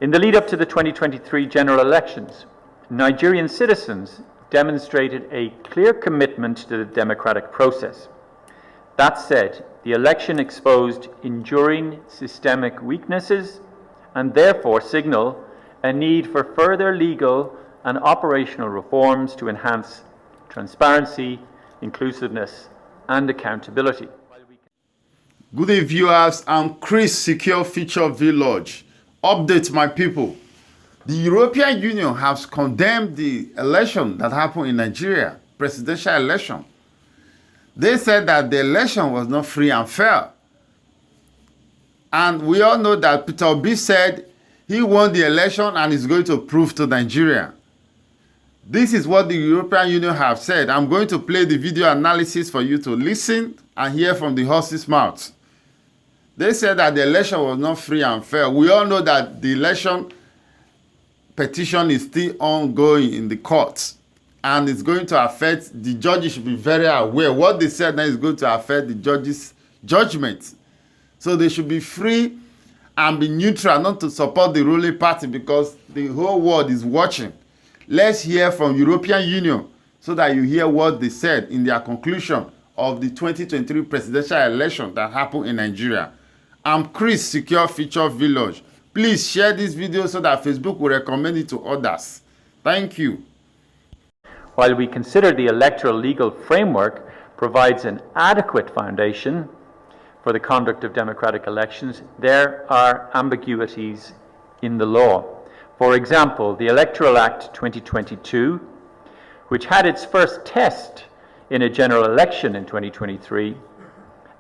In the lead up to the 2023 general elections, Nigerian citizens demonstrated a clear commitment to the democratic process. That said, the election exposed enduring systemic weaknesses and therefore signal a need for further legal and operational reforms to enhance transparency, inclusiveness, and accountability. Good day, viewers. I'm Chris, Secure Future Village. Update, my people. The European Union has condemned the election that happened in Nigeria, presidential election. They said that the election was not free and fair. And we all know that Peter Obi said he won the election and is going to prove to Nigeria. This is what the European Union have said. I'm going to play the video analysis for you to listen and hear from the horse's mouth. They said that the election was not free and fair. We all know that the election petition is still ongoing in the courts and it's going to affect the judges. Should be very aware. What they said now is going to affect the judges' judgment. So they should be free and be neutral, not to support the ruling party, because the whole world is watching. Let's hear from European Union so that you hear what they said in their conclusion of the 2023 presidential election that happened in Nigeria. I'm Chris, Secure Future Village. Please share this video so that Facebook will recommend it to others. Thank you. While we consider the electoral legal framework provides an adequate foundation for the conduct of democratic elections, there are ambiguities in the law. For example, the Electoral Act 2022, which had its first test in a general election in 2023,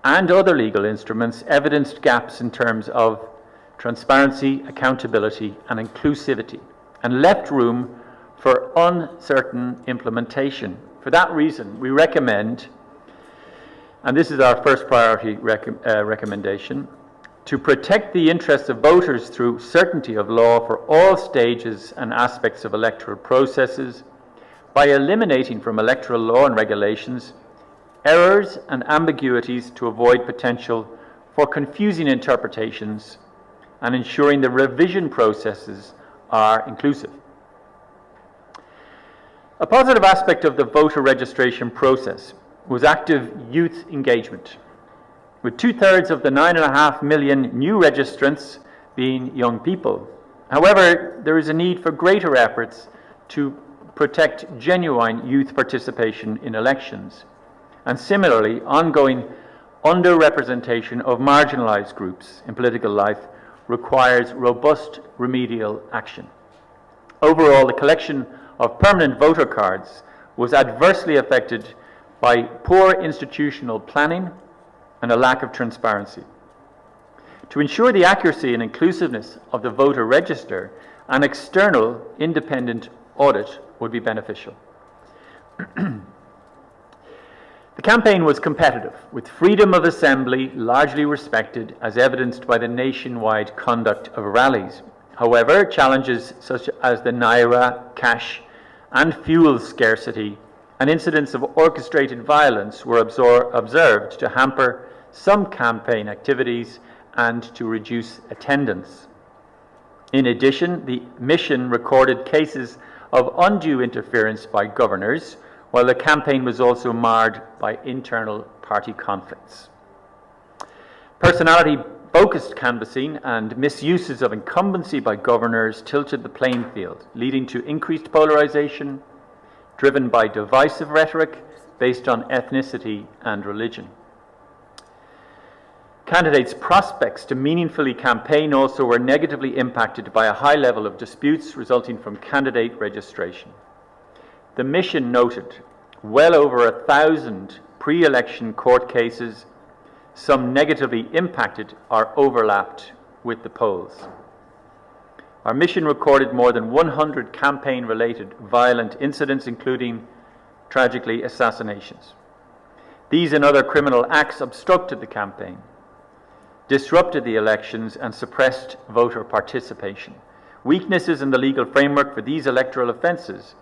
and other legal instruments evidenced gaps in terms of transparency, accountability, and inclusivity, and left room for uncertain implementation. For that reason, we recommend, and this is our first priority recommendation, to protect the interests of voters through certainty of law for all stages and aspects of electoral processes by eliminating from electoral law and regulations errors and ambiguities to avoid potential for confusing interpretations and ensuring the revision processes are inclusive. A positive aspect of the voter registration process was active youth engagement, with 2/3 of the 9.5 million new registrants being young people. However, there is a need for greater efforts to protect genuine youth participation in elections, and similarly, ongoing underrepresentation of marginalized groups in political life requires robust remedial action. Overall, the collection of permanent voter cards was adversely affected by poor institutional planning and a lack of transparency. To ensure the accuracy and inclusiveness of the voter register, an external independent audit would be beneficial. The campaign was competitive, with freedom of assembly largely respected, as evidenced by the nationwide conduct of rallies. However, challenges such as the naira, cash, and fuel scarcity and incidents of orchestrated violence were observed to hamper some campaign activities and to reduce attendance. In addition, the mission recorded cases of undue interference by governors, while the campaign was also marred by internal party conflicts. Personality-focused canvassing and misuses of incumbency by governors tilted the playing field, leading to increased polarization, driven by divisive rhetoric based on ethnicity and religion. Candidates' prospects to meaningfully campaign also were negatively impacted by a high level of disputes resulting from candidate registration. The mission noted well over 1,000 pre-election court cases, some negatively impacted or overlapped with the polls. Our mission recorded more than 100 campaign-related violent incidents, including, tragically, assassinations. These and other criminal acts obstructed the campaign, disrupted the elections, and suppressed voter participation. Weaknesses in the legal framework for these electoral offences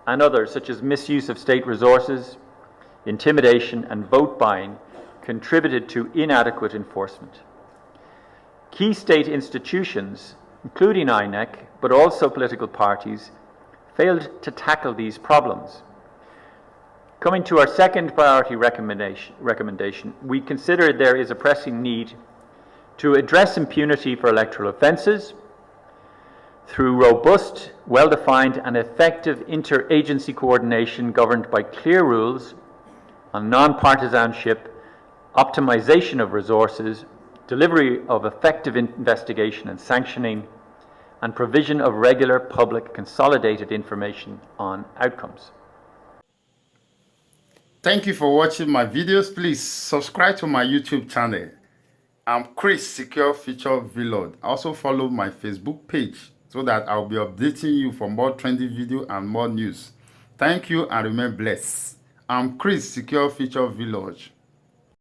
and others, such as misuse of state resources, intimidation, and vote buying, contributed to inadequate enforcement. Key state institutions including INEC, but also political parties, failed to tackle these problems. Coming to our second priority recommendation, we consider there is a pressing need to address impunity for electoral offences through robust, well-defined and effective interagency coordination governed by clear rules on non-partisanship, optimization of resources, delivery of effective investigation and sanctioning, and provision of regular public consolidated information on outcomes. Thank you for watching my videos. Please subscribe to my YouTube channel. I'm Chris Secure Future Vlog. Also follow my Facebook page so that I'll be updating you for more trendy videos and more news. Thank you and remain blessed. I'm Chris Secure Future Vlog.